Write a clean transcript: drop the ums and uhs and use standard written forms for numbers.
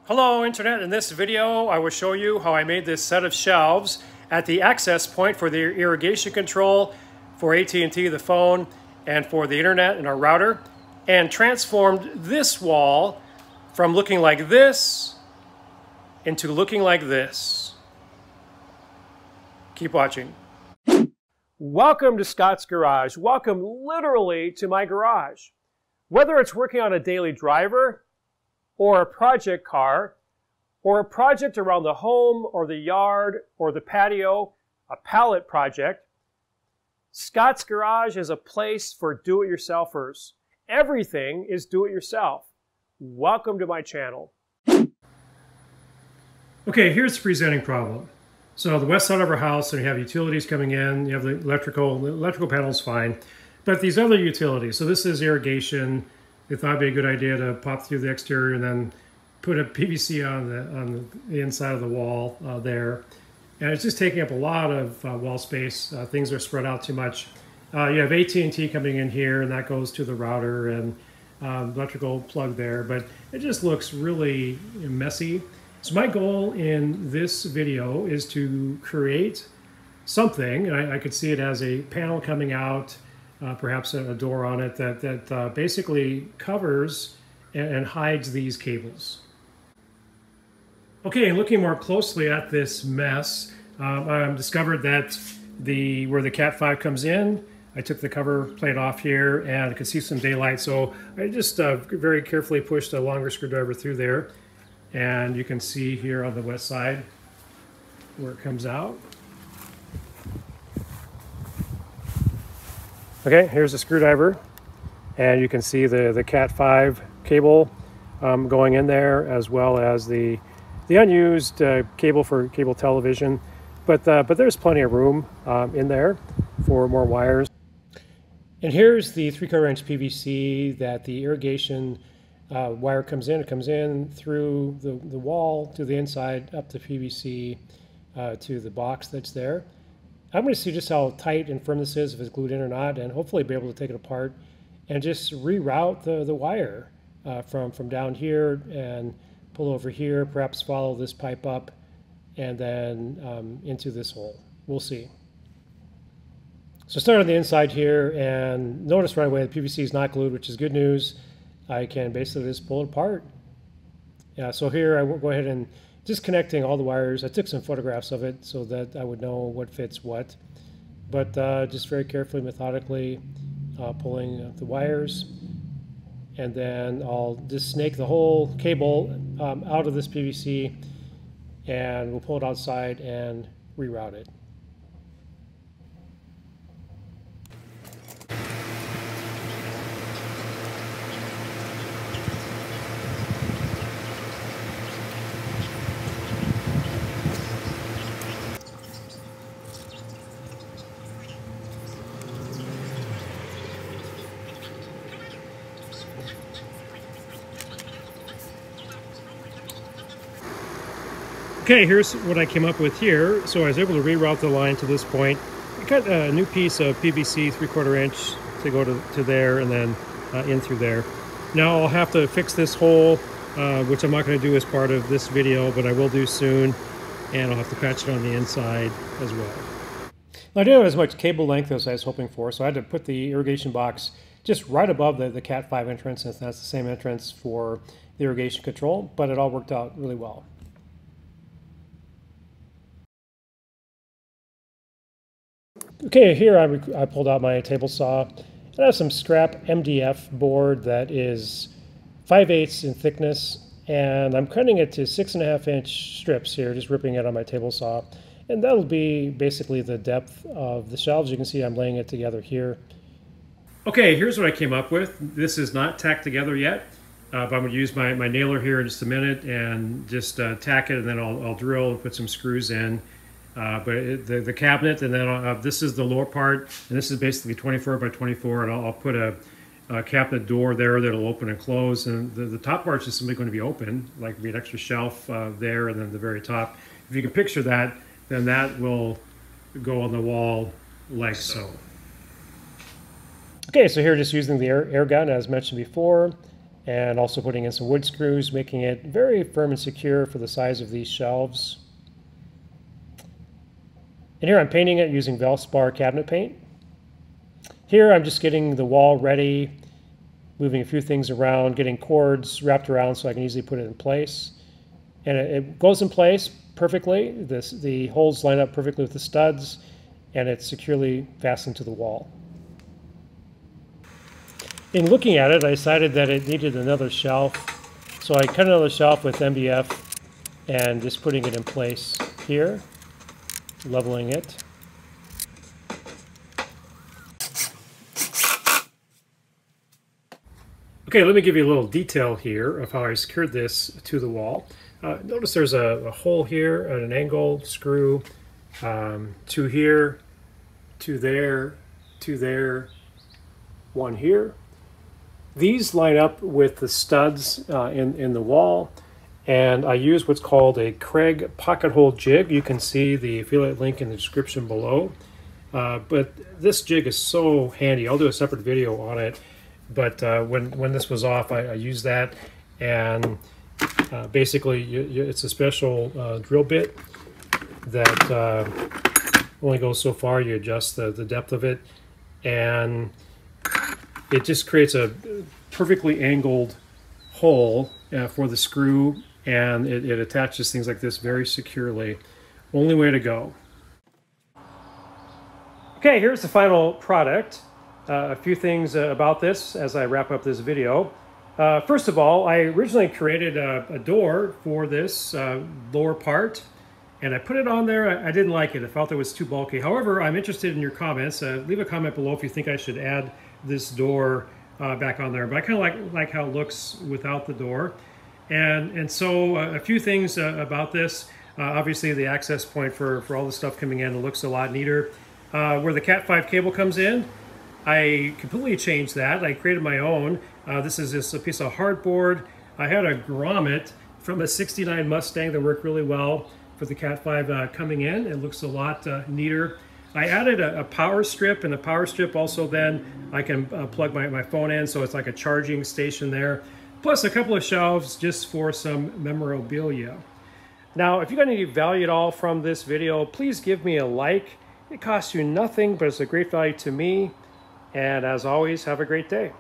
Hello Internet, in this video I will show you how I made this set of shelves at the access point for the irrigation control for AT&T, the phone, and for the internet and our router, and transformed this wall from looking like this into looking like this. Keep watching. Welcome to Scott's Garage. Welcome literally to my garage. Whether it's working on a daily driver, or a project car, or a project around the home or the yard or the patio, a pallet project, Scott's Garage is a place for do-it-yourselfers. Everything is do-it-yourself. Welcome to my channel. Okay, here's the presenting problem. So the west side of our house, and you have utilities coming in, you have the electrical panel's fine, but these other utilities, so this is irrigation. They thought it'd be a good idea to pop through the exterior and then put a PVC on the inside of the wall there. And it's just taking up a lot of wall space. Things are spread out too much. You have AT&T coming in here, and that goes to the router and electrical plug there, but it just looks really messy. So my goal in this video is to create something, and I could see it as a panel coming out, perhaps a door on it that basically covers and hides these cables. Okay, and looking more closely at this mess, I discovered that where the Cat 5 comes in, I took the cover plate off here and I could see some daylight, so I just very carefully pushed a longer screwdriver through there, and you can see here on the west side where it comes out. Okay, here's the screwdriver, and you can see the Cat 5 cable going in there, as well as the unused cable for cable television. But there's plenty of room in there for more wires. And here's the 3/4 inch PVC that the irrigation wire comes in. It comes in through the wall to the inside, up the PVC to the box that's there. I'm going to see just how tight and firm this is, if it's glued in or not, and hopefully be able to take it apart and just reroute the wire from down here and pull over here, perhaps follow this pipe up, and then into this hole. We'll see. So start on the inside here, and notice right away the PVC is not glued, which is good news. I can basically just pull it apart. Yeah, so here I will go ahead and disconnecting all the wires. I took some photographs of it so that I would know what fits what, but just very carefully, methodically pulling the wires, and then I'll just snake the whole cable out of this PVC, and we'll pull it outside and reroute it. Okay, here's what I came up with here. So I was able to reroute the line to this point. I cut a new piece of PVC 3/4 inch to go to there, and then in through there. Now I'll have to fix this hole, which I'm not going to do as part of this video, but I will do soon, and I'll have to patch it on the inside as well. Now, I didn't have as much cable length as I was hoping for, so I had to put the irrigation box just right above the Cat 5 entrance, and that's the same entrance for the irrigation control, but it all worked out really well. Okay, here I pulled out my table saw. I have some scrap MDF board that is 5/8 in thickness, and I'm cutting it to 6.5 inch strips here, just ripping it on my table saw. And that'll be basically the depth of the shelves. You can see I'm laying it together here. Okay, here's what I came up with. This is not tacked together yet, but I'm going to use my nailer here in just a minute and just tack it, and then I'll drill and put some screws in. But the cabinet, and then this is the lower part, and this is basically 24 by 24, and I'll put a cabinet door there that'll open and close, and the top part's just simply going to be open, like be an extra shelf there, and then the very top. If you can picture that, then that will go on the wall like so. Okay, so here just using the air gun as mentioned before, and also putting in some wood screws, making it very firm and secure for the size of these shelves. And here I'm painting it using Valspar cabinet paint. Here I'm just getting the wall ready, moving a few things around, getting cords wrapped around so I can easily put it in place. And it goes in place perfectly. The holes line up perfectly with the studs, and it's securely fastened to the wall. In looking at it, I decided that it needed another shelf. So I cut another shelf with MDF and just putting it in place here, leveling it. Okay, let me give you a little detail here of how I secured this to the wall. Notice there's a hole here at an angle, screw, two here, two there, one here. These line up with the studs in the wall, and I use what's called a Kreg pocket hole jig. You can see the affiliate link in the description below. But this jig is so handy. I'll do a separate video on it. But when this was off, I used that, and basically it's a special drill bit that only goes so far. You adjust the depth of it, and it just creates a perfectly angled hole for the screw, and it attaches things like this very securely. Only way to go. Okay, here's the final product. A few things about this as I wrap up this video. First of all, I originally created a door for this lower part, and I put it on there. I didn't like it. I felt it was too bulky. However, I'm interested in your comments. Leave a comment below if you think I should add this door back on there. But I kind of like how it looks without the door. And so a few things about this. Obviously, the access point for all the stuff coming in, it looks a lot neater. Where the Cat 5 cable comes in, I completely changed that. I created my own. This is just a piece of hardboard. I had a grommet from a '69 Mustang that worked really well for the Cat 5 coming in. It looks a lot neater. I added a power strip, and the power strip also then I can plug my phone in, so it's like a charging station there. Plus a couple of shelves just for some memorabilia. Now, if you got any value at all from this video, please give me a like. It costs you nothing, but it's a great value to me. And as always, have a great day.